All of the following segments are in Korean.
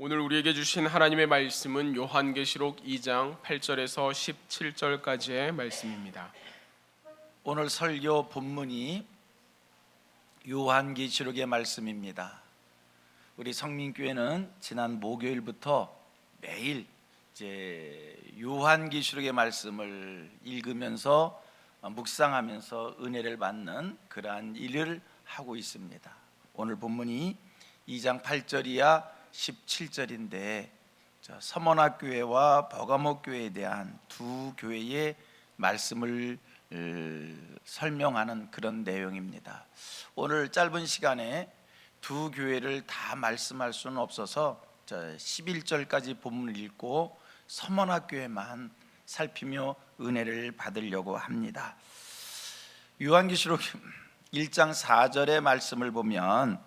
오늘 우리에게 주신 하나님의 말씀은 요한계시록 2장 8절에서 17절까지의 말씀입니다. 오늘 설교 본문이 요한계시록의 말씀입니다. 우리 성민교회는 지난 목요일부터 매일 요한계시록의 말씀을 읽으면서 묵상하면서 은혜를 받는 그러한 일을 하고 있습니다. 오늘 본문이 2장 8절이야 17절인데 서머나 교회와 버가모 교회에 대한 두 교회의 말씀을 설명하는 그런 내용입니다. 오늘 짧은 시간에 두 교회를 다 말씀할 수는 없어서 11절까지 본문을 읽고 서머나 교회만 살피며 은혜를 받으려고 합니다. 요한계시록 1장 4절의 말씀을 보면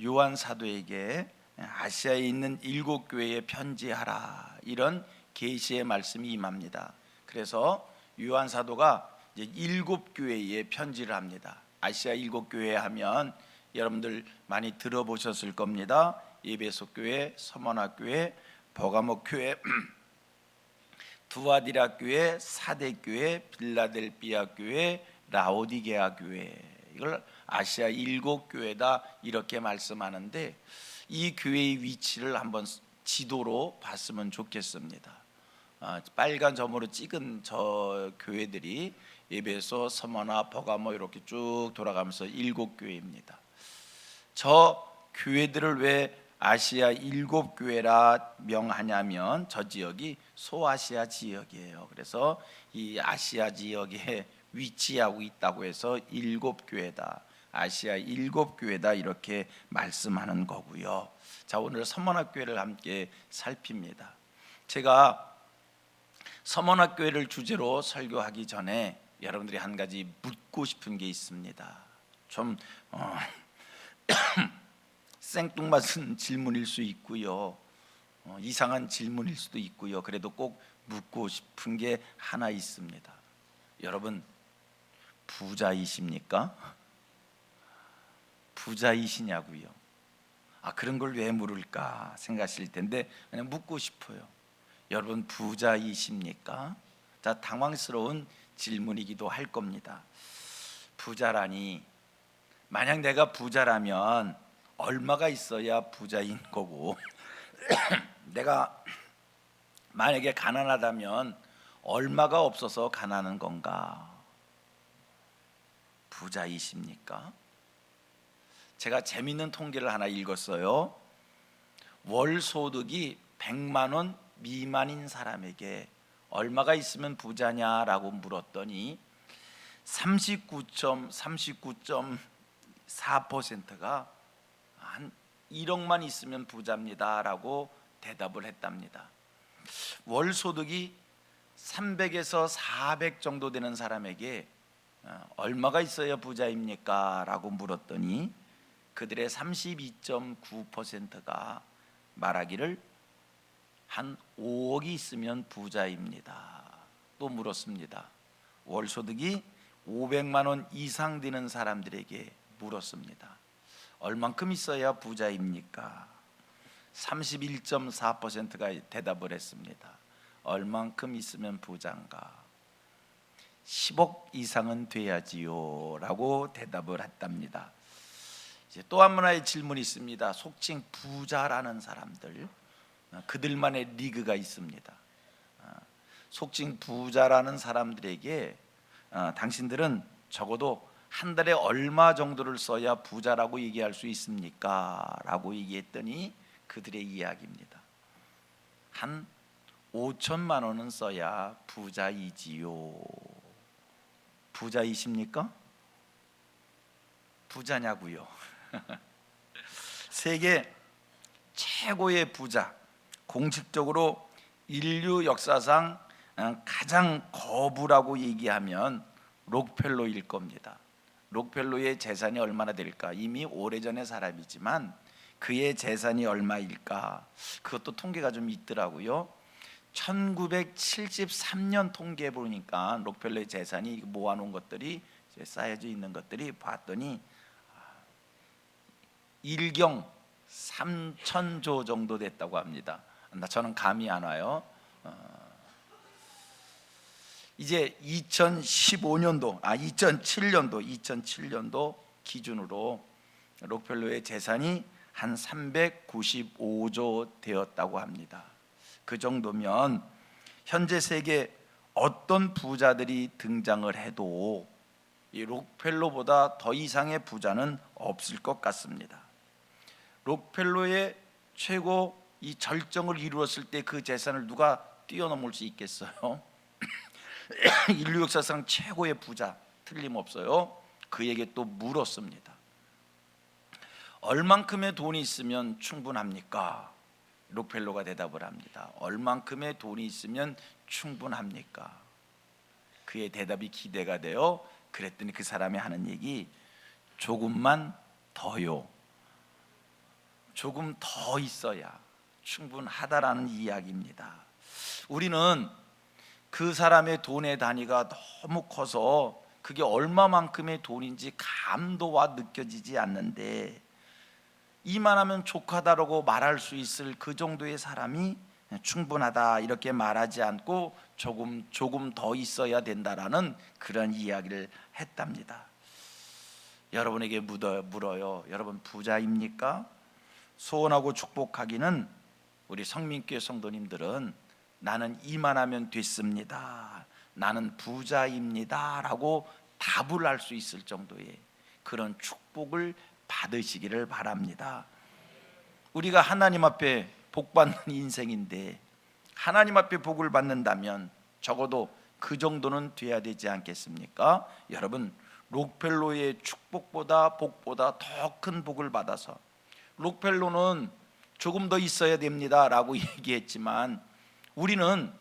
요한 사도에게 아시아에 있는 7교회에 편지하라, 이런 계시의 말씀이 임합니다. 그래서 요한 사도가 이제 7교회에 편지를 합니다. 아시아 7교회 하면 여러분들 많이 들어보셨을 겁니다. 에베소 교회, 서머나 교회, 버가모 교회, 두아디라 교회, 사대 교회, 빌라델비아 교회, 라오디게아 교회, 이걸 아시아 7교회다 이렇게 말씀하는데, 이 교회의 위치를 한번 지도로 봤으면 좋겠습니다. 빨간 점으로 찍은 저 교회들이 에베소, 서머나, 버가모 이렇게 쭉 돌아가면서 7교회입니다. 저 교회들을 왜 아시아 7교회라 명하냐면 저 지역이 소아시아 지역이에요. 그래서 이 아시아 지역에 위치하고 있다고 해서 7교회다, 아시아 7교회다 이렇게 말씀하는 거고요. 자, 오늘 서머나교회를 함께 살핍니다. 제가 서머나교회를 주제로 설교하기 전에 여러분들이 한 가지 묻고 싶은 게 있습니다. 좀 생뚱맞은 질문일 수 있고요, 이상한 질문일 수도 있고요. 그래도 꼭 묻고 싶은 게 하나 있습니다. 여러분, 부자이십니까? 부자이시냐고요? 그런 걸 왜 물을까 생각하실 텐데 그냥 묻고 싶어요. 여러분, 부자이십니까? 자, 당황스러운 질문이기도 할 겁니다. 부자라니, 만약 내가 부자라면 얼마가 있어야 부자인 거고 내가 만약에 가난하다면 얼마가 없어서 가난한 건가? 부자이십니까? 제가 재미있는 통계를 하나 읽었어요. 월 소득이 100만 원 미만인 사람에게 얼마가 있으면 부자냐라고 물었더니 39.4%가 한 1억만 있으면 부자입니다라고 대답을 했답니다. 월 소득이 300에서 400 정도 되는 사람에게 얼마가 있어야 부자입니까? 라고 물었더니 그들의 32.9%가 말하기를 한 5억이 있으면 부자입니다. 또 물었습니다. 월 소득이 500만 원 이상 되는 사람들에게 물었습니다. 얼만큼 있어야 부자입니까? 31.4%가 대답을 했습니다. 얼만큼 있으면 부자인가? 10억 이상은 돼야지요 라고 대답을 했답니다. 또 한 하나의 질문이 있습니다. 속칭 부자라는 사람들, 그들만의 리그가 있습니다. 속칭 부자라는 사람들에게 당신들은 적어도 한 달에 얼마 정도를 써야 부자라고 얘기할 수 있습니까? 라고 얘기했더니 그들의 이야기입니다. 한 5천만 원은 써야 부자이지요. 부자이십니까? 부자냐고요? 세계 최고의 부자, 공식적으로 인류 역사상 가장 거부라고 얘기하면 록펠러일 겁니다. 록펠러의 재산이 얼마나 될까? 이미 오래전의 사람이지만 그의 재산이 얼마일까? 그것도 통계가 좀 있더라고요. 1973년 통계 보니까 록펠러의 재산이 모아놓은 것들이 쌓여져 있는 것들이 봤더니 일경 3,000조 정도 됐다고 합니다. 저는 감이 안 와요. 이제 2007년도 기준으로 록펠러의 재산이 한 395조 되었다고 합니다. 그 정도면 현재 세계 어떤 부자들이 등장을 해도 이 록펠러보다 더 이상의 부자는 없을 것 같습니다. 록펠러의 최고 이 절정을 이루었을 때 그 재산을 누가 뛰어넘을 수 있겠어요? 인류 역사상 최고의 부자 틀림없어요. 그에게 또 물었습니다. 얼만큼의 돈이 있으면 충분합니까? 록펠러가 대답을 합니다. 얼만큼의 돈이 있으면 충분합니까? 그의 대답이 기대가 돼요. 그랬더니 그 사람이 하는 얘기, 조금만 더요. 조금 더 있어야 충분하다라는 이야기입니다. 우리는 그 사람의 돈의 단위가 너무 커서 그게 얼마만큼의 돈인지 감도와 느껴지지 않는데, 이만하면 족하다라고 말할 수 있을 그 정도의 사람이 충분하다 이렇게 말하지 않고 조금 더 있어야 된다라는 그런 이야기를 했답니다. 여러분에게 물어요. 여러분 부자입니까? 소원하고 축복하기는 우리 성민교회 성도님들은 나는 이만하면 됐습니다, 나는 부자입니다 라고 답을 할 수 있을 정도의 그런 축복을 받으시기를 바랍니다. 우리가 하나님 앞에 복 받는 인생인데 하나님 앞에 복을 받는다면 적어도 그 정도는 돼야 되지 않겠습니까? 여러분, 록펠러의 축복보다 복보다 더 큰 복을 받아서, 록펠러는 조금 더 있어야 됩니다 라고 얘기했지만 우리는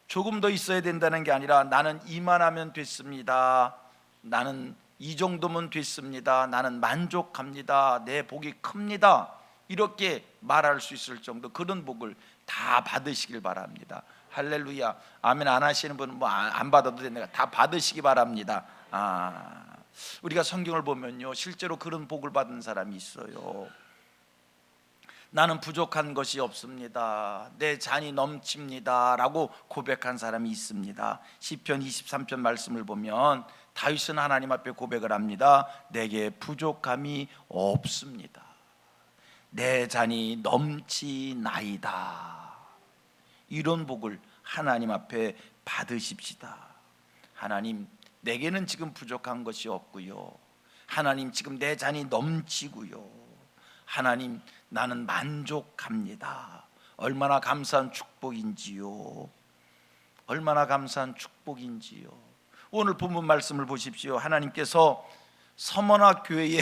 조금 더 있어야 된다는 게 아니라 나는 이만하면 됐습니다, 나는 이 정도면 됐습니다, 나는 만족합니다, 내 복이 큽니다, 이렇게 말할 수 있을 정도 그런 복을 다 받으시길 바랍니다. 할렐루야. 아멘 안 하시는 분은 뭐 안 받아도 된다, 다 받으시기 바랍니다. 우리가 성경을 보면요, 실제로 그런 복을 받은 사람이 있어요. 나는 부족한 것이 없습니다, 내 잔이 넘칩니다 라고 고백한 사람이 있습니다. 시편 23편 말씀을 보면 다윗은 하나님 앞에 고백을 합니다. 내게 부족함이 없습니다, 내 잔이 넘치나이다. 이런 복을 하나님 앞에 받으십시다. 하나님, 내게는 지금 부족한 것이 없고요, 하나님 지금 내 잔이 넘치고요, 하나님 나는 만족합니다. 얼마나 감사한 축복인지요, 얼마나 감사한 축복인지요. 오늘 본문 말씀을 보십시오. 하나님께서 서머나 교회에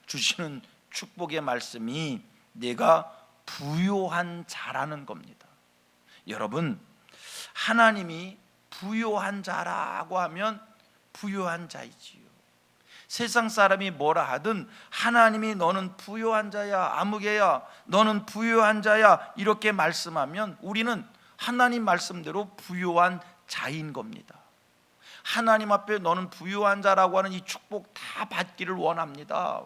주시는 축복의 말씀이 내가 부요한 자라는 겁니다. 여러분, 하나님이 부요한 자라고 하면 부요한 자이지요. 세상 사람이 뭐라 하든 하나님이 너는 부요한 자야, 아무개야, 너는 부요한 자야 이렇게 말씀하면 우리는 하나님 말씀대로 부요한 자인 겁니다. 하나님 앞에 너는 부요한 자라고 하는 이 축복 다 받기를 원합니다.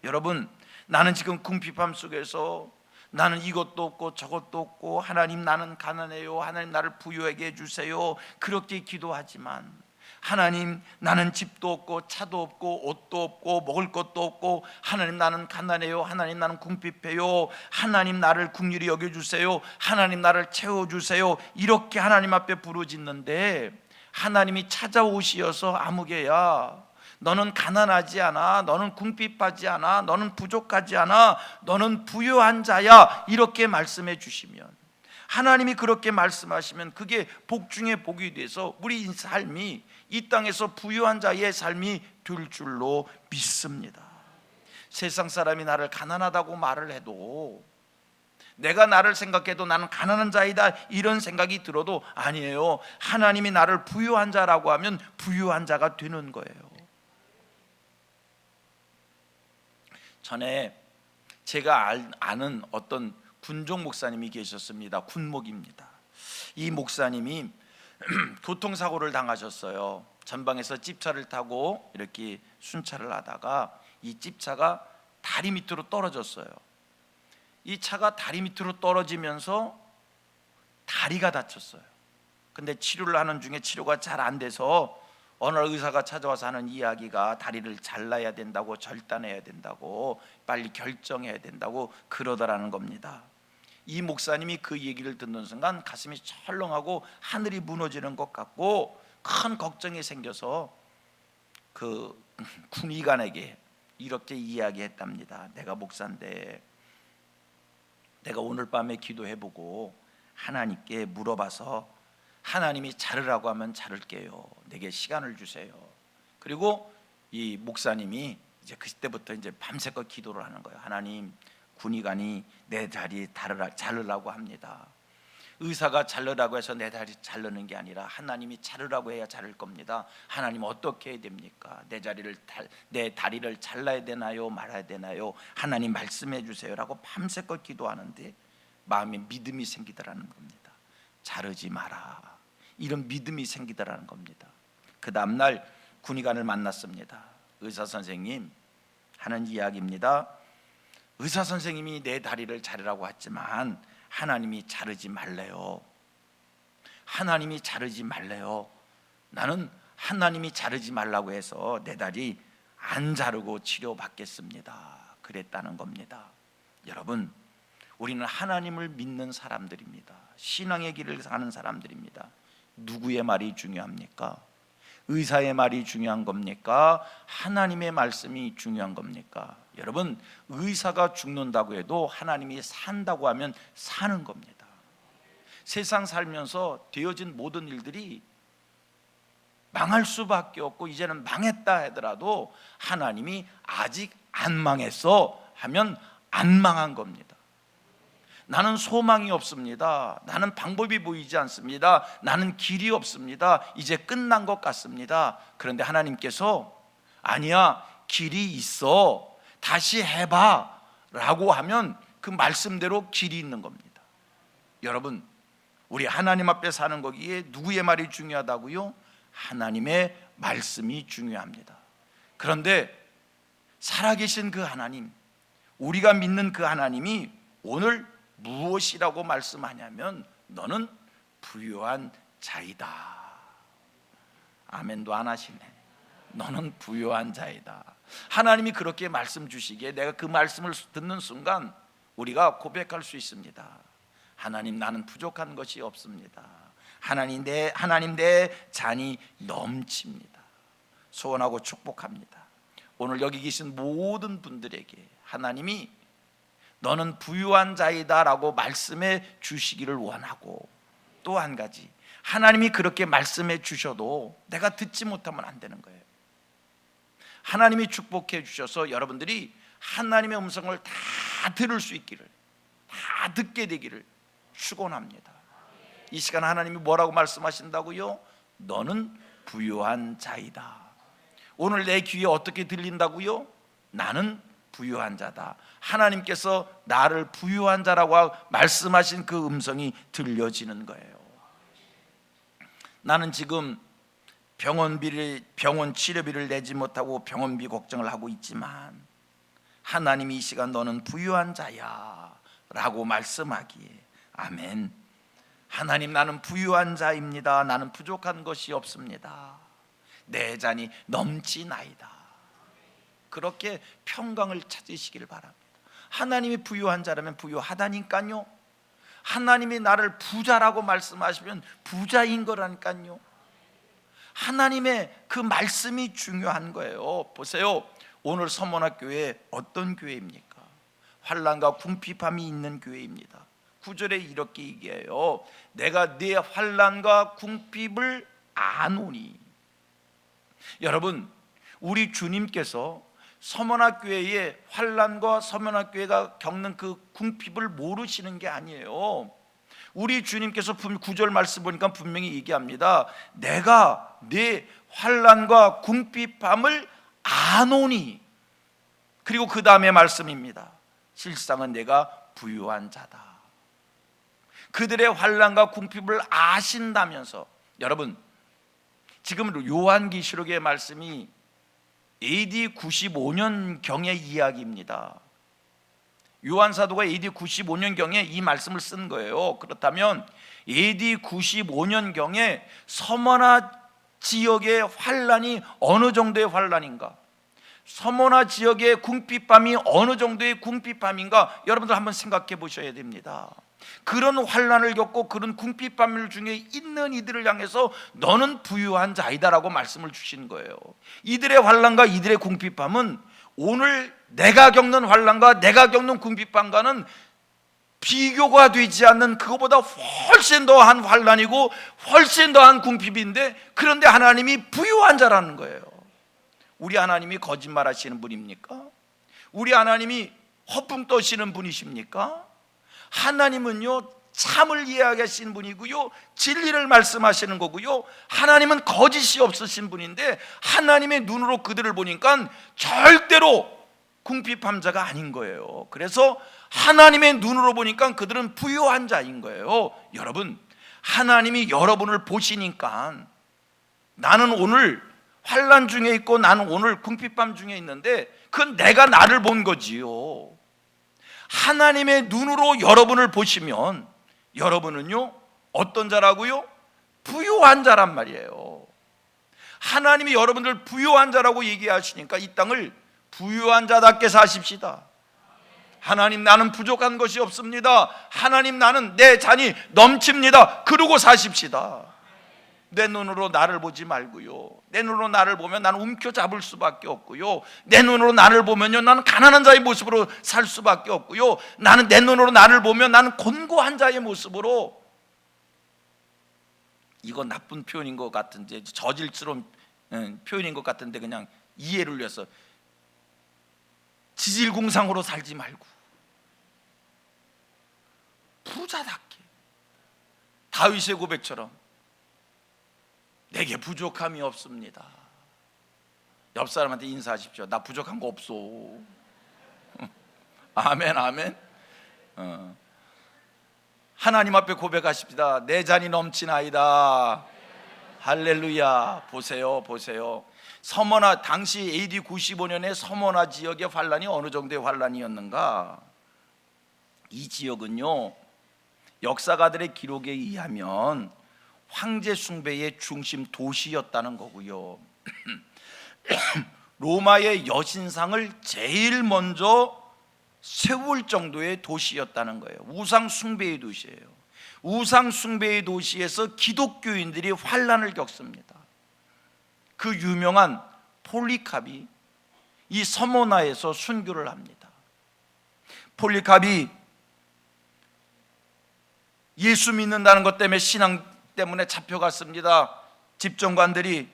여러분, 나는 지금 궁핍함 속에서 나는 이것도 없고 저것도 없고 하나님 나는 가난해요, 하나님 나를 부유하게 해주세요 그렇게 기도하지만, 하나님 나는 집도 없고 차도 없고 옷도 없고 먹을 것도 없고 하나님 나는 가난해요, 하나님 나는 궁핍해요, 하나님 나를 긍휼히 여겨주세요, 하나님 나를 채워주세요 이렇게 하나님 앞에 부르짖는데, 하나님이 찾아오시어서 아무개야, 너는 가난하지 않아, 너는 궁핍하지 않아, 너는 부족하지 않아, 너는 부유한 자야 이렇게 말씀해 주시면, 하나님이 그렇게 말씀하시면 그게 복 중에 복이 돼서 우리 삶이 이 땅에서 부유한 자의 삶이 될 줄로 믿습니다. 세상 사람이 나를 가난하다고 말을 해도, 내가 나를 생각해도 나는 가난한 자이다 이런 생각이 들어도 아니에요. 하나님이 나를 부유한 자라고 하면 부유한 자가 되는 거예요. 전에 제가 아는 어떤 군종 목사님이 계셨습니다. 군목입니다. 이 목사님이 교통사고를 당하셨어요. 전방에서 찝차를 타고 이렇게 순찰을 하다가 이 찝차가 다리 밑으로 떨어졌어요. 이 차가 다리 밑으로 떨어지면서 다리가 다쳤어요. 근데 치료를 하는 중에 치료가 잘 안 돼서 어느 날 의사가 찾아와서 하는 이야기가 다리를 잘라야 된다고, 절단해야 된다고, 빨리 결정해야 된다고 그러더라는 겁니다. 이 목사님이 그 얘기를 듣는 순간 가슴이 철렁하고 하늘이 무너지는 것 같고 큰 걱정이 생겨서 그 군의관에게 이렇게 이야기했답니다. 내가 목사인데 내가 오늘 밤에 기도해보고 하나님께 물어봐서 하나님이 자르라고 하면 자를게요. 내게 시간을 주세요. 그리고 이 목사님이 이제 그때부터 이제 밤새껏 기도를 하는 거예요. 하나님, 군의관이 내 다리 자르라고 합니다. 의사가 자르라고 해서 내 다리 자르는 게 아니라 하나님이 자르라고 해야 자를 겁니다. 하나님 어떻게 해야 됩니까? 내 다리를 잘라야 되나요? 말아야 되나요? 하나님 말씀해 주세요라고 밤새껏 기도하는데 마음에 믿음이 생기더라는 겁니다. 자르지 마라, 이런 믿음이 생기더라는 겁니다. 그 다음날 군의관을 만났습니다. 의사 선생님 하는 이야기입니다. 의사 선생님이 내 다리를 자르라고 했지만 하나님이 자르지 말래요. 하나님이 자르지 말래요. 나는 하나님이 자르지 말라고 해서 내 다리 안 자르고 치료받겠습니다. 그랬다는 겁니다. 여러분, 우리는 하나님을 믿는 사람들입니다. 신앙의 길을 가는 사람들입니다. 누구의 말이 중요합니까? 의사의 말이 중요한 겁니까? 하나님의 말씀이 중요한 겁니까? 여러분, 의사가 죽는다고 해도 하나님이 산다고 하면 사는 겁니다. 세상 살면서 되어진 모든 일들이 망할 수밖에 없고 이제는 망했다 하더라도 하나님이 아직 안 망했어 하면 안 망한 겁니다. 나는 소망이 없습니다. 나는 방법이 보이지 않습니다. 나는 길이 없습니다. 이제 끝난 것 같습니다. 그런데 하나님께서 아니야, 길이 있어, 다시 해봐 라고 하면 그 말씀대로 길이 있는 겁니다. 여러분, 우리 하나님 앞에 사는 거기에 누구의 말이 중요하다고요? 하나님의 말씀이 중요합니다. 그런데 살아계신 그 하나님, 우리가 믿는 그 하나님이 오늘 무엇이라고 말씀하냐면 너는 부유한 자이다. 아멘도 안 하시네. 너는 부유한 자이다. 하나님이 그렇게 말씀 주시기에 내가 그 말씀을 듣는 순간 우리가 고백할 수 있습니다. 하나님, 나는 부족한 것이 없습니다. 하나님 내 잔이 넘칩니다. 소원하고 축복합니다. 오늘 여기 계신 모든 분들에게 하나님이 너는 부유한 자이다 라고 말씀해 주시기를 원하고, 또 한 가지, 하나님이 그렇게 말씀해 주셔도 내가 듣지 못하면 안 되는 거예요. 하나님이 축복해 주셔서 여러분들이 하나님의 음성을 다 들을 수 있기를, 다 듣게 되기를 축원합니다. 이 시간 하나님이 뭐라고 말씀하신다고요? 너는 부유한 자이다. 오늘 내 귀에 어떻게 들린다고요? 나는 부유한 자다. 하나님께서 나를 부유한 자라고 말씀하신 그 음성이 들려지는 거예요. 나는 지금 병원 치료비를 내지 못하고 병원비 걱정을 하고 있지만 하나님이 이 시간 너는 부유한 자야 라고 말씀하기에 아멘. 하나님, 나는 부유한 자입니다. 나는 부족한 것이 없습니다. 내 잔이 넘치나이다. 그렇게 평강을 찾으시길 바랍니다. 하나님이 부유한 자라면 부유하다니까요. 하나님이 나를 부자라고 말씀하시면 부자인 거라니까요. 하나님의 그 말씀이 중요한 거예요. 보세요, 오늘 서문학교회 어떤 교회입니까? 환난과 궁핍함이 있는 교회입니다. 9절에 이렇게 얘기해요. 내가 네 환난과 궁핍을 아노니. 여러분, 우리 주님께서 서문학교회의 환난과 서문학교회가 겪는 그 궁핍을 모르시는 게 아니에요. 우리 주님께서 9절 말씀 보니까 분명히 얘기합니다. 내가 네 환난과 궁핍함을 아노니. 그리고 그 다음에 말씀입니다. 실상은 내가 부유한 자다. 그들의 환난과 궁핍을 아신다면서, 여러분, 지금 요한계시록의 말씀이 AD 95년 경의 이야기입니다. 요한 사도가 AD 95년경에 이 말씀을 쓴 거예요. 그렇다면 AD 95년경에 서머나 지역의 환란이 어느 정도의 환란인가? 서머나 지역의 궁핍함이 어느 정도의 궁핍함인가? 여러분들 한번 생각해 보셔야 됩니다. 그런 환란을 겪고 그런 궁핍함 중에 있는 이들을 향해서 너는 부유한 자이다라고 말씀을 주신 거예요. 이들의 환란과 이들의 궁핍함은 오늘 내가 겪는 환란과 내가 겪는 궁핍함과는 비교가 되지 않는, 그거보다 훨씬 더한 환란이고 훨씬 더한 궁핍인데, 그런데 하나님이 부유한 자라는 거예요. 우리 하나님이 거짓말하시는 분입니까? 우리 하나님이 허풍 떠시는 분이십니까? 하나님은요, 참을 이야기하시는 분이고요, 진리를 말씀하시는 거고요, 하나님은 거짓이 없으신 분인데 하나님의 눈으로 그들을 보니까 절대로 궁핍함자가 아닌 거예요. 그래서 하나님의 눈으로 보니까 그들은 부유한 자인 거예요. 여러분, 하나님이 여러분을 보시니까 나는 오늘 환난 중에 있고 나는 오늘 궁핍함 중에 있는데 그건 내가 나를 본 거지요. 하나님의 눈으로 여러분을 보시면 여러분은요, 어떤 자라고요? 부유한 자란 말이에요. 하나님이 여러분들 부유한 자라고 얘기하시니까 이 땅을 부유한 자답게 사십시다. 하나님, 나는 부족한 것이 없습니다. 하나님, 나는 내 잔이 넘칩니다. 그러고 사십시다. 내 눈으로 나를 보지 말고요, 내 눈으로 나를 보면 나는 움켜잡을 수밖에 없고요, 내 눈으로 나를 보면요, 나는 가난한 자의 모습으로 살 수밖에 없고요, 나는 내 눈으로 나를 보면 나는 곤고한 자의 모습으로, 이거 나쁜 표현인 것 같은데, 저질스러운 표현인 것 같은데 그냥 이해를 위해서 지질공상으로 살지 말고 부자답게, 다윗의 고백처럼 내게 부족함이 없습니다. 옆 사람한테 인사하십시오. 나 부족한 거 없어. 아멘, 아멘. 하나님 앞에 고백하십시다. 내 잔이 넘치나이다. 할렐루야. 보세요, 보세요. 서머나, 당시 AD 95년에 서머나 지역의 환란이 어느 정도의 환란이었는가? 이 지역은요, 역사가들의 기록에 의하면 황제 숭배의 중심 도시였다는 거고요. 로마의 여신상을 제일 먼저 세울 정도의 도시였다는 거예요. 우상 숭배의 도시예요. 우상 숭배의 도시에서 기독교인들이 환란을 겪습니다. 그 유명한 폴리캅이 이 서모나에서 순교를 합니다. 폴리캅이 예수 믿는다는 것 때문에, 신앙 때문에 잡혀갔습니다. 집정관들이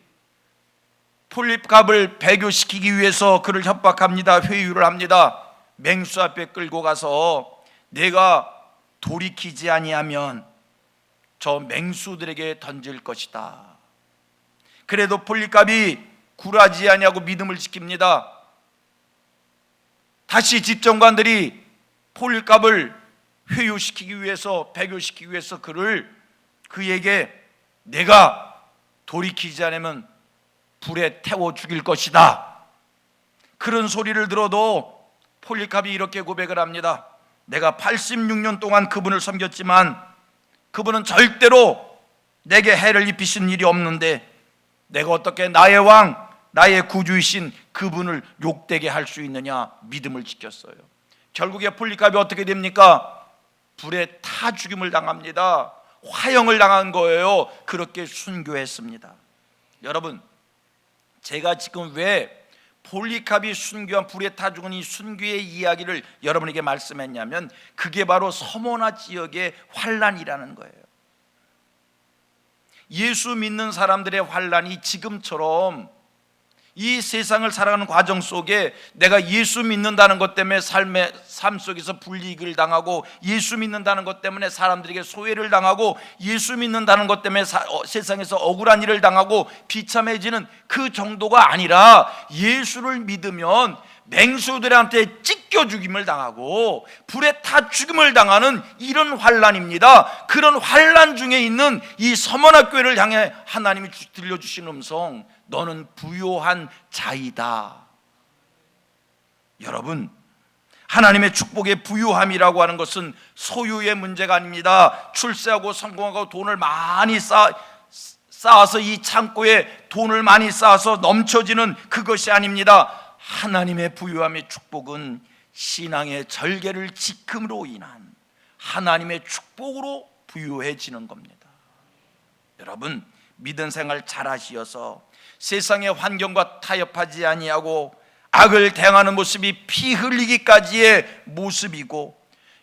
폴리캅을 배교시키기 위해서 그를 협박합니다. 회유를 합니다. 맹수 앞에 끌고 가서 내가 돌이키지 아니하면 저 맹수들에게 던질 것이다. 그래도 폴리캅이 굴하지 아니하고 믿음을 지킵니다. 다시 집정관들이 폴리캅을 회유시키기 위해서, 배교시키기 위해서 그에게 내가 돌이키지 않으면 불에 태워 죽일 것이다. 그런 소리를 들어도 폴리캅이 이렇게 고백을 합니다. 내가 86년 동안 그분을 섬겼지만 그분은 절대로 내게 해를 입히신 일이 없는데 내가 어떻게 나의 왕, 나의 구주이신 그분을 욕되게 할 수 있느냐? 믿음을 지켰어요. 결국에 폴리캅이 어떻게 됩니까? 불에 타 죽임을 당합니다. 화형을 당한 거예요. 그렇게 순교했습니다. 여러분, 제가 지금 왜 폴리캅이 순교한, 불에 타 죽은 이 순교의 이야기를 여러분에게 말씀했냐면 그게 바로 서모나 지역의 환란이라는 거예요. 예수 믿는 사람들의 환란이 지금처럼 이 세상을 살아가는 과정 속에 내가 예수 믿는다는 것 때문에 삶 속에서 불이익을 당하고, 예수 믿는다는 것 때문에 사람들에게 소외를 당하고, 예수 믿는다는 것 때문에 세상에서 억울한 일을 당하고 비참해지는 그 정도가 아니라, 예수를 믿으면 맹수들한테 찢겨 죽임을 당하고 불에 타 죽임을 당하는 이런 환란입니다. 그런 환란 중에 있는 이 서머나 교회를 향해 하나님이 들려주신 음성, 너는 부요한 자이다. 여러분, 하나님의 축복의 부유함이라고 하는 것은 소유의 문제가 아닙니다. 출세하고 성공하고 돈을 많이 쌓아서 이 창고에 돈을 많이 쌓아서 넘쳐지는 그것이 아닙니다. 하나님의 부유함의 축복은 신앙의 절개를 지킴으로 인한 하나님의 축복으로 부유해지는 겁니다. 여러분, 믿음 생활 잘 하시어서 세상의 환경과 타협하지 아니하고 악을 대항하는 모습이 피 흘리기까지의 모습이고,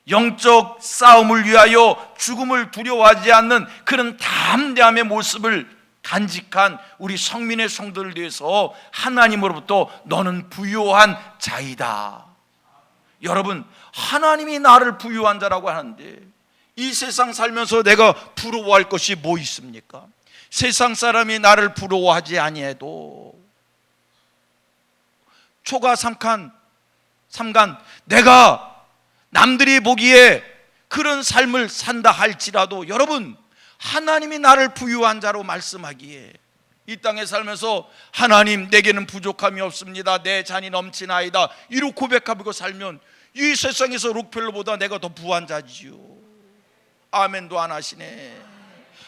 영적 싸움을 위하여 죽음을 두려워하지 않는 그런 담대함의 모습을 간직한 우리 성민의 성도를 위해서 하나님으로부터 너는 부유한 자이다. 여러분, 하나님이 나를 부유한 자라고 하는데 이 세상 살면서 내가 부러워할 것이 뭐 있습니까? 세상 사람이 나를 부러워하지 아니해도 초가 삼간 내가 남들이 보기에 그런 삶을 산다 할지라도, 여러분, 하나님이 나를 부유한 자로 말씀하기에 이 땅에 살면서 하나님, 내게는 부족함이 없습니다, 내 잔이 넘치나이다, 이로 고백하고 살면 이 세상에서 록펠러보다 내가 더 부한 자지요. 아멘도 안 하시네.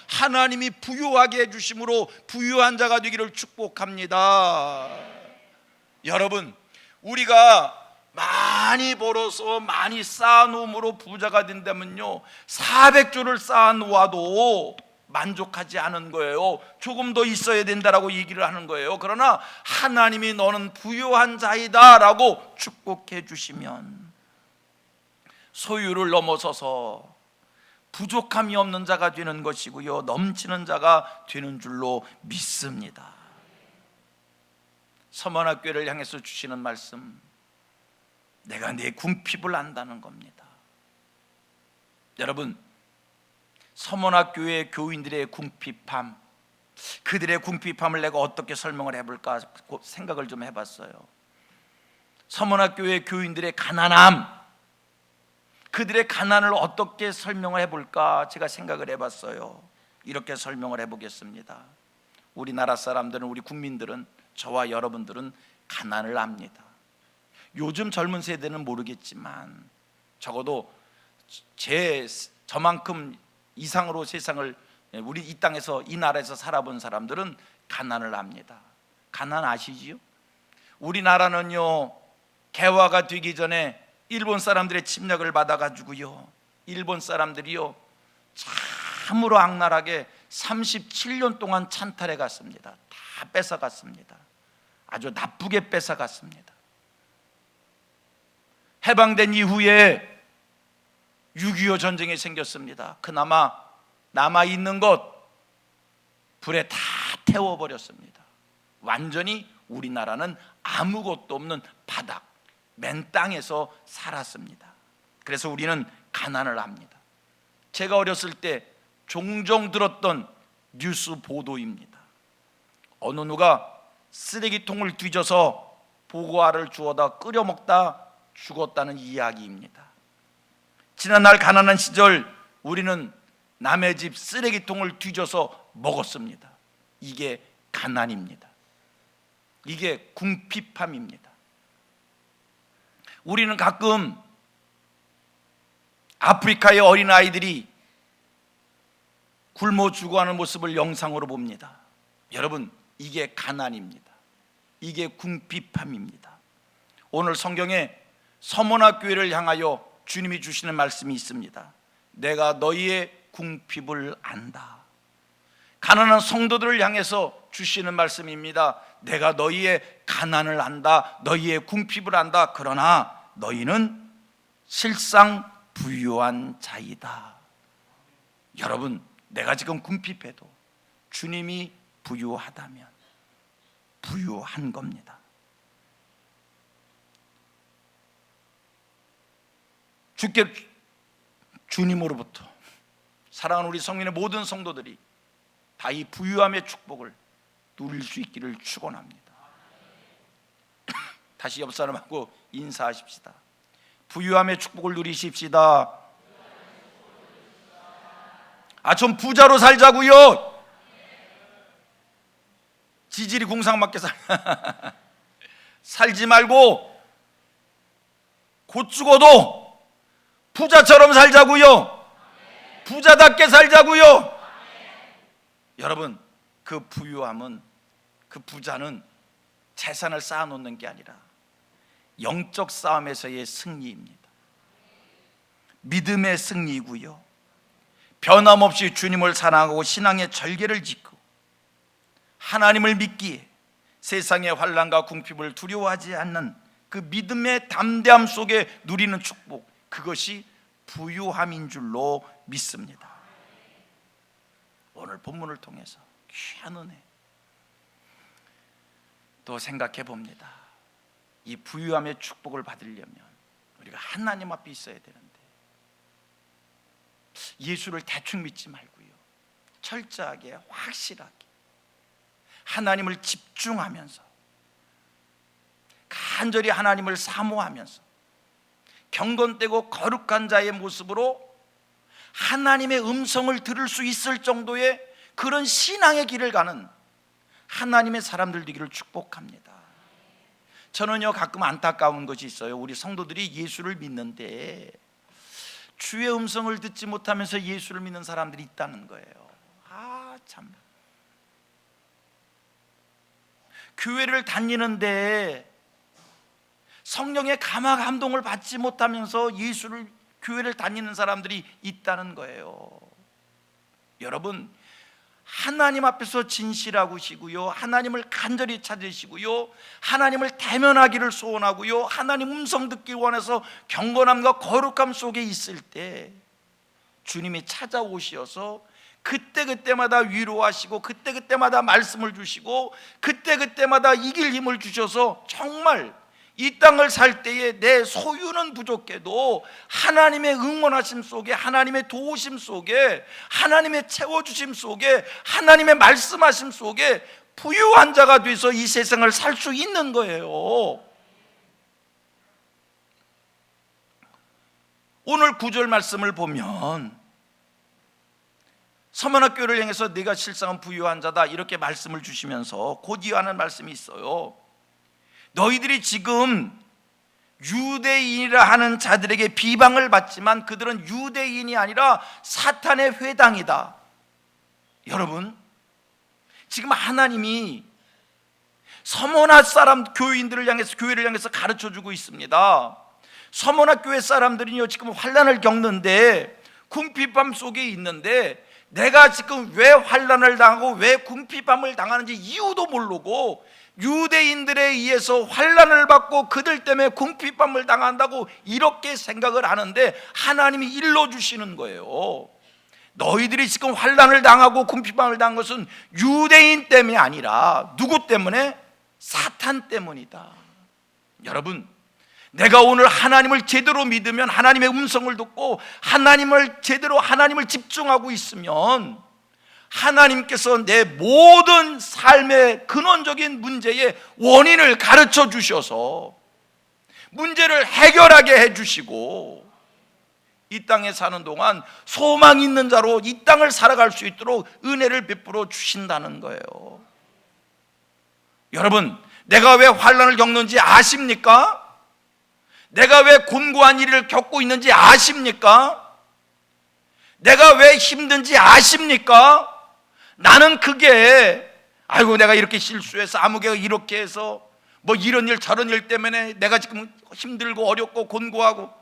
하나님이 부유하게 해주심으로 부유한 자가 되기를 축복합니다. 여러분, 우리가 많이 벌어서 많이 쌓아놓음으로 부자가 된다면요, 400조를 쌓아놓아도 만족하지 않은 거예요. 조금 더 있어야 된다라고 얘기를 하는 거예요. 그러나 하나님이 너는 부유한 자이다 라고 축복해 주시면 소유를 넘어서서 부족함이 없는 자가 되는 것이고요, 넘치는 자가 되는 줄로 믿습니다. 서문학교를 향해서 주시는 말씀, 내가 내 궁핍을 안다는 겁니다. 여러분, 서문학교의 교인들의 궁핍함, 그들의 궁핍함을 내가 어떻게 설명을 해볼까 생각을 좀 해봤어요. 서문학교의 교인들의 가난함, 그들의 가난을 어떻게 설명을 해볼까 제가 생각을 해봤어요. 이렇게 설명을 해보겠습니다. 우리나라 사람들은, 우리 국민들은, 저와 여러분들은 가난을 압니다. 요즘 젊은 세대는 모르겠지만 적어도 저만큼 이상으로 세상을, 우리 이 땅에서, 이 나라에서 살아본 사람들은 가난을 압니다. 가난 아시지요? 우리나라는요, 개화가 되기 전에 일본 사람들의 침략을 받아가지고요, 일본 사람들이요 참으로 악랄하게 37년 동안 찬탈해 갔습니다. 다 뺏어갔습니다. 아주 나쁘게 뺏어갔습니다. 해방된 이후에 6.25 전쟁이 생겼습니다. 그나마 남아있는 것 불에 다 태워버렸습니다. 완전히 우리나라는 아무것도 없는 바닥, 맨 땅에서 살았습니다. 그래서 우리는 가난을 합니다. 제가 어렸을 때 종종 들었던 뉴스 보도입니다. 어느 누가 쓰레기통을 뒤져서 보고알을 주워다 끓여 먹다 죽었다는 이야기입니다. 지난날 가난한 시절 우리는 남의 집 쓰레기통을 뒤져서 먹었습니다. 이게 가난입니다. 이게 궁핍함입니다. 우리는 가끔 아프리카의 어린아이들이 굶어 죽어가는 모습을 영상으로 봅니다. 여러분, 이게 가난입니다. 이게 궁핍함입니다. 오늘 성경에 서문학교회를 향하여 주님이 주시는 말씀이 있습니다. 내가 너희의 궁핍을 안다. 가난한 성도들을 향해서 주시는 말씀입니다. 내가 너희의 가난을 안다, 너희의 궁핍을 안다. 그러나 너희는 실상 부유한 자이다. 여러분, 내가 지금 궁핍해도 주님이 부유하다면 부유한 겁니다. 주께, 주님으로부터 사랑하는 우리 성민의 모든 성도들이 다 이 부유함의 축복을 누릴 수 있기를 축원합니다. 다시 옆 사람하고 인사하십시다. 부유함의 축복을 누리십시다. 좀 부자로 살자고요. 지질이 공상맞게 살지 말고 곧 죽어도 부자처럼 살자고요. 부자답게 살자고요. 여러분, 그 부유함은, 그 부자는 재산을 쌓아놓는 게 아니라 영적 싸움에서의 승리입니다. 믿음의 승리이고요, 변함없이 주님을 사랑하고 신앙의 절개를 짓고 하나님을 믿기에 세상의 환난과 궁핍을 두려워하지 않는 그 믿음의 담대함 속에 누리는 축복, 그것이 부유함인 줄로 믿습니다. 오늘 본문을 통해서 귀한 은혜 또 생각해 봅니다. 이 부유함의 축복을 받으려면 우리가 하나님 앞에 있어야 되는데, 예수를 대충 믿지 말고요, 철저하게 확실하게 하나님을 집중하면서 간절히 하나님을 사모하면서 경건되고 거룩한 자의 모습으로 하나님의 음성을 들을 수 있을 정도의 그런 신앙의 길을 가는 하나님의 사람들 되기를 축복합니다. 저는요, 가끔 안타까운 것이 있어요. 우리 성도들이 예수를 믿는데 주의 음성을 듣지 못하면서 예수를 믿는 사람들이 있다는 거예요. 참, 교회를 다니는데 성령의 감화 감동을 받지 못하면서 교회를 다니는 사람들이 있다는 거예요. 여러분, 하나님 앞에서 진실하시고요, 하나님을 간절히 찾으시고요, 하나님을 대면하기를 소원하고요, 하나님 음성 듣기 원해서 경건함과 거룩함 속에 있을 때 주님이 찾아오셔서 그때그때마다 위로하시고 그때그때마다 말씀을 주시고 그때그때마다 이길 힘을 주셔서 정말 이 땅을 살 때에 내 소유는 부족해도 하나님의 응원하심 속에, 하나님의 도우심 속에, 하나님의 채워주심 속에, 하나님의 말씀하심 속에 부유한 자가 돼서 이 세상을 살 수 있는 거예요. 오늘 9절 말씀을 보면 서문학교를 향해서 네가 실상은 부유한 자다 이렇게 말씀을 주시면서 곧 이어하는 말씀이 있어요. 너희들이 지금 유대인이라 하는 자들에게 비방을 받지만 그들은 유대인이 아니라 사탄의 회당이다. 여러분, 지금 하나님이 서문학 사람 교회를 향해서 가르쳐주고 있습니다. 서문학 교회 사람들은요, 지금 환난을 겪는데 궁핍함 속에 있는데 내가 지금 왜 환난을 당하고 왜 궁핍함을 당하는지 이유도 모르고 유대인들에 의해서 환난을 받고 그들 때문에 궁핍함을 당한다고 이렇게 생각을 하는데 하나님이 일러주시는 거예요. 너희들이 지금 환난을 당하고 궁핍함을 당한 것은 유대인 때문이 아니라 누구 때문에? 사탄 때문이다. 여러분, 내가 오늘 하나님을 제대로 믿으면, 하나님의 음성을 듣고 하나님을 집중하고 있으면 하나님께서 내 모든 삶의 근원적인 문제의 원인을 가르쳐 주셔서 문제를 해결하게 해주시고 이 땅에 사는 동안 소망 있는 자로 이 땅을 살아갈 수 있도록 은혜를 베풀어 주신다는 거예요. 여러분, 내가 왜 환난을 겪는지 아십니까? 내가 왜 곤고한 일을 겪고 있는지 아십니까? 내가 왜 힘든지 아십니까? 나는 그게 아이고 내가 이렇게 실수해서 아무개가 이렇게 해서 뭐 이런 일 저런 일 때문에 내가 지금 힘들고 어렵고 곤고하고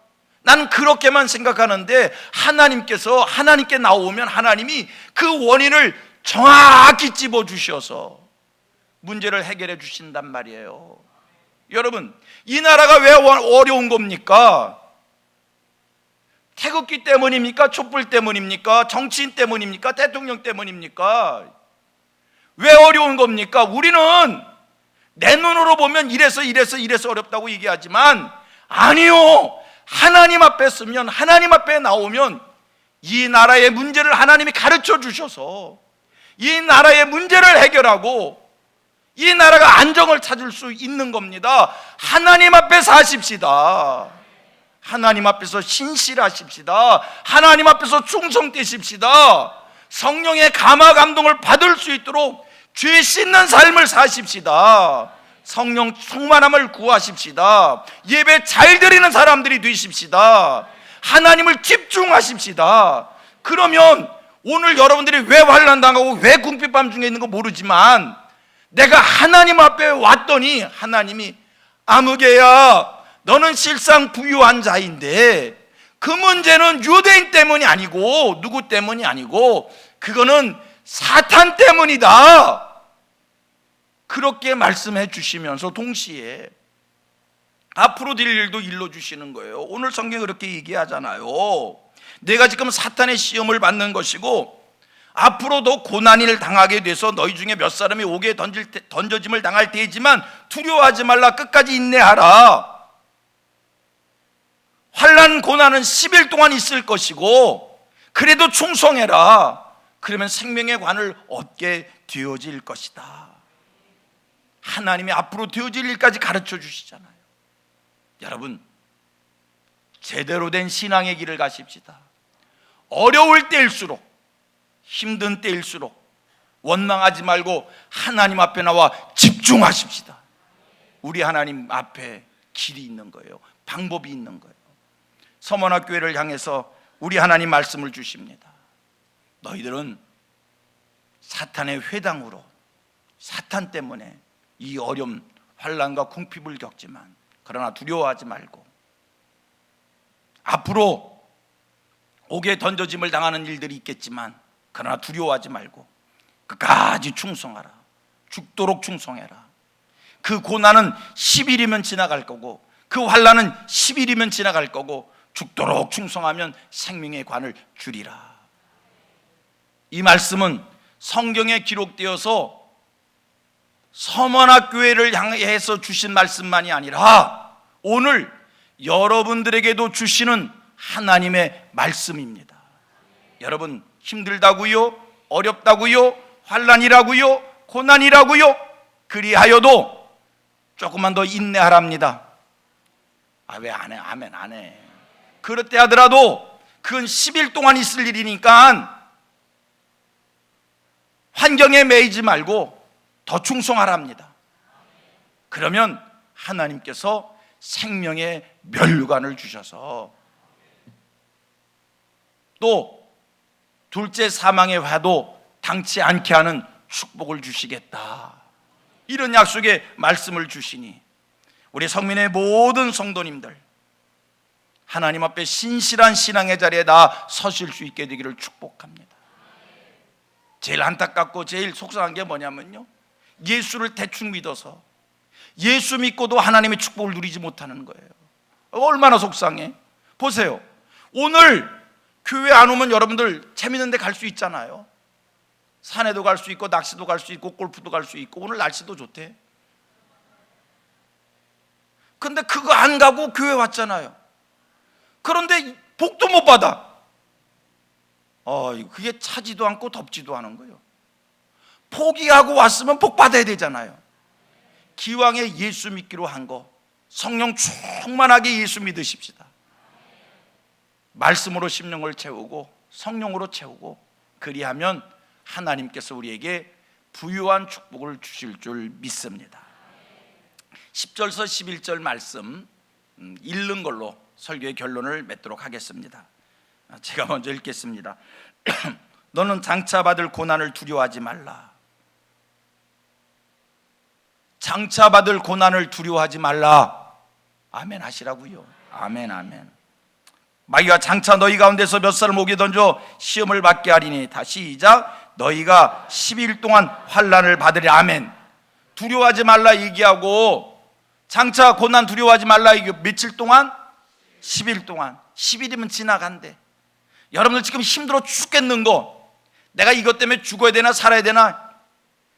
나는 그렇게만 생각하는데 하나님께 나오면 하나님이 그 원인을 정확히 집어주셔서 문제를 해결해 주신단 말이에요. 여러분, 이 나라가 왜 어려운 겁니까? 태극기 때문입니까? 촛불 때문입니까? 정치인 때문입니까? 대통령 때문입니까? 왜 어려운 겁니까? 우리는 내 눈으로 보면 이래서 어렵다고 얘기하지만 아니요, 하나님 앞에 서면, 하나님 앞에 나오면 이 나라의 문제를 하나님이 가르쳐 주셔서 이 나라의 문제를 해결하고 이 나라가 안정을 찾을 수 있는 겁니다. 하나님 앞에 사십시다. 하나님 앞에서 신실하십시다. 하나님 앞에서 충성되십시다. 성령의 감화 감동을 받을 수 있도록 죄 씻는 삶을 사십시다. 성령 충만함을 구하십시다. 예배 잘 드리는 사람들이 되십시다. 하나님을 집중하십시다. 그러면 오늘 여러분들이 왜 환난당하고 왜 궁핍밤 중에 있는 거 모르지만 내가 하나님 앞에 왔더니 하나님이 아무개야, 너는 실상 부유한 자인데 그 문제는 유대인 때문이 아니고 누구 때문이 아니고 그거는 사탄 때문이다. 그렇게 말씀해 주시면서 동시에 앞으로 될 일도 일러주시는 거예요. 오늘 성경이 그렇게 얘기하잖아요. 내가 지금 사탄의 시험을 받는 것이고 앞으로도 고난을 당하게 돼서 너희 중에 몇 사람이 옥에 던져짐을 당할 때이지만 두려워하지 말라. 끝까지 인내하라. 환난 고난은 10일 동안 있을 것이고 그래도 충성해라. 그러면 생명의 관을 얻게 되어질 것이다. 하나님이 앞으로 되어질 일까지 가르쳐 주시잖아요. 여러분, 제대로 된 신앙의 길을 가십시다. 어려울 때일수록, 힘든 때일수록 원망하지 말고 하나님 앞에 나와 집중하십시다. 우리 하나님 앞에 길이 있는 거예요. 방법이 있는 거예요. 서머나교회를 향해서 우리 하나님 말씀을 주십니다. 너희들은 사탄의 회당으로 사탄 때문에 이 어려움, 환난과 궁핍을 겪지만 그러나 두려워하지 말고 앞으로 옥에 던져짐을 당하는 일들이 있겠지만 그러나 두려워하지 말고 끝까지 충성하라. 죽도록 충성해라. 그 고난은 10일이면 지나갈 거고 그 환난은 10일이면 지나갈 거고 죽도록 충성하면 생명의 관을 주리라. 이 말씀은 성경에 기록되어서 서머나교회를 향해서 주신 말씀만이 아니라 오늘 여러분들에게도 주시는 하나님의 말씀입니다. 여러분, 힘들다고요? 어렵다고요? 환난이라고요? 고난이라고요? 그리하여도 조금만 더 인내하랍니다. 왜 안 해? 아멘 안 해. 그렇대 하더라도 그건 10일 동안 있을 일이니까 환경에 매이지 말고 더 충성하랍니다. 그러면 하나님께서 생명의 면류관을 주셔서 또 둘째 사망의 화도 당치 않게 하는 축복을 주시겠다. 이런 약속의 말씀을 주시니 우리 성민의 모든 성도님들 하나님 앞에 신실한 신앙의 자리에 다 서실 수 있게 되기를 축복합니다. 제일 안타깝고 제일 속상한 게 뭐냐면요, 예수를 대충 믿어서 예수 믿고도 하나님의 축복을 누리지 못하는 거예요. 얼마나 속상해. 보세요, 오늘 교회 안 오면 여러분들 재밌는 데 갈 수 있잖아요. 산에도 갈 수 있고 낚시도 갈 수 있고 골프도 갈 수 있고 오늘 날씨도 좋대. 근데 그거 안 가고 교회 왔잖아요. 그런데 복도 못 받아. 그게 차지도 않고 덥지도 않은 거예요. 포기하고 왔으면 복 받아야 되잖아요. 기왕에 예수 믿기로 한 거 성령 충만하게 예수 믿으십시다. 말씀으로 심령을 채우고 성령으로 채우고 그리하면 하나님께서 우리에게 부유한 축복을 주실 줄 믿습니다. 10절서 11절 말씀 읽는 걸로 설교의 결론을 맺도록 하겠습니다. 제가 먼저 읽겠습니다. 너는 장차 받을 고난을 두려워하지 말라. 장차 받을 고난을 두려워하지 말라. 아멘 하시라고요. 아멘 아멘. 마귀가 장차 너희 가운데서 몇 사람 오게 던져 시험을 받게 하리니, 다시 시작. 너희가 10일 동안 환난을 받으리라. 아멘. 두려워하지 말라 얘기하고 장차 고난 두려워하지 말라 얘기 며칠 동안? 10일 동안. 10일이면 지나간대. 여러분들 지금 힘들어 죽겠는 거, 내가 이것 때문에 죽어야 되나 살아야 되나,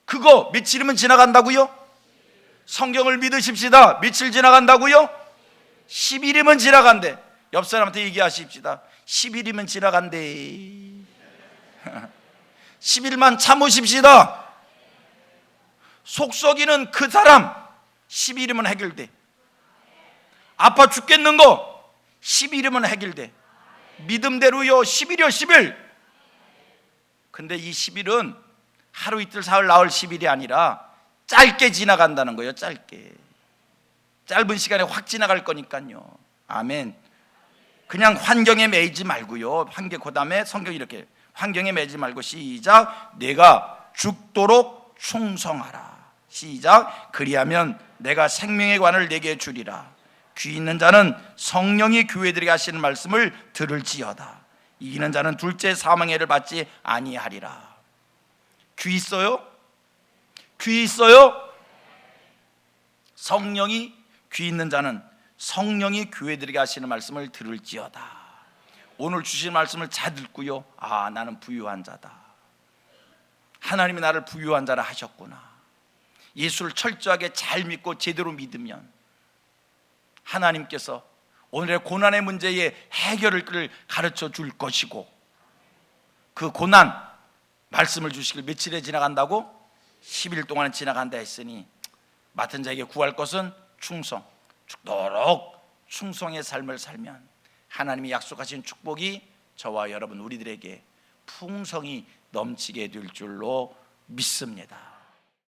그거 며칠이면 지나간다고요? 성경을 믿으십시다. 며칠 지나간다고요? 10일이면 지나간대. 옆 사람한테 얘기하십시다. 10일이면 지나간대. 10일만 참으십시다. 속썩이는 그 사람 10일이면 해결돼. 아파 죽겠는 거 10일이면 해결돼. 믿음대로요. 10일이요 10일. 근데 이 10일은 하루 이틀 사흘 나흘 10일이 아니라 짧게 지나간다는 거예요. 짧은 시간에 확 지나갈 거니까요. 아멘. 그냥 환경에 매이지 말고요. 그다음에 성경이 이렇게, 환경에 매이지 말고 시작. 내가 죽도록 충성하라. 시작. 그리하면 내가 생명의 관을 내게 주리라. 귀 있는 자는 성령이 교회들에게 하시는 말씀을 들을지어다. 이기는 자는 둘째 사망의 해를 받지 아니하리라. 귀 있어요? 귀 있어요? 귀 있는 자는 성령이 교회들에게 하시는 말씀을 들을지어다. 오늘 주신 말씀을 잘 듣고요, 아, 나는 부유한 자다. 하나님이 나를 부유한 자라 하셨구나. 예수를 철저하게 잘 믿고 제대로 믿으면 하나님께서 오늘의 고난의 문제의 해결을 가르쳐 줄 것이고, 그 고난 말씀을 주시길 며칠에 지나간다고? 10일 동안 지나간다 했으니 맡은 자에게 구할 것은 충성, 죽도록 충성의 삶을 살면 하나님이 약속하신 축복이 저와 여러분 우리들에게 풍성히 넘치게 될 줄로 믿습니다.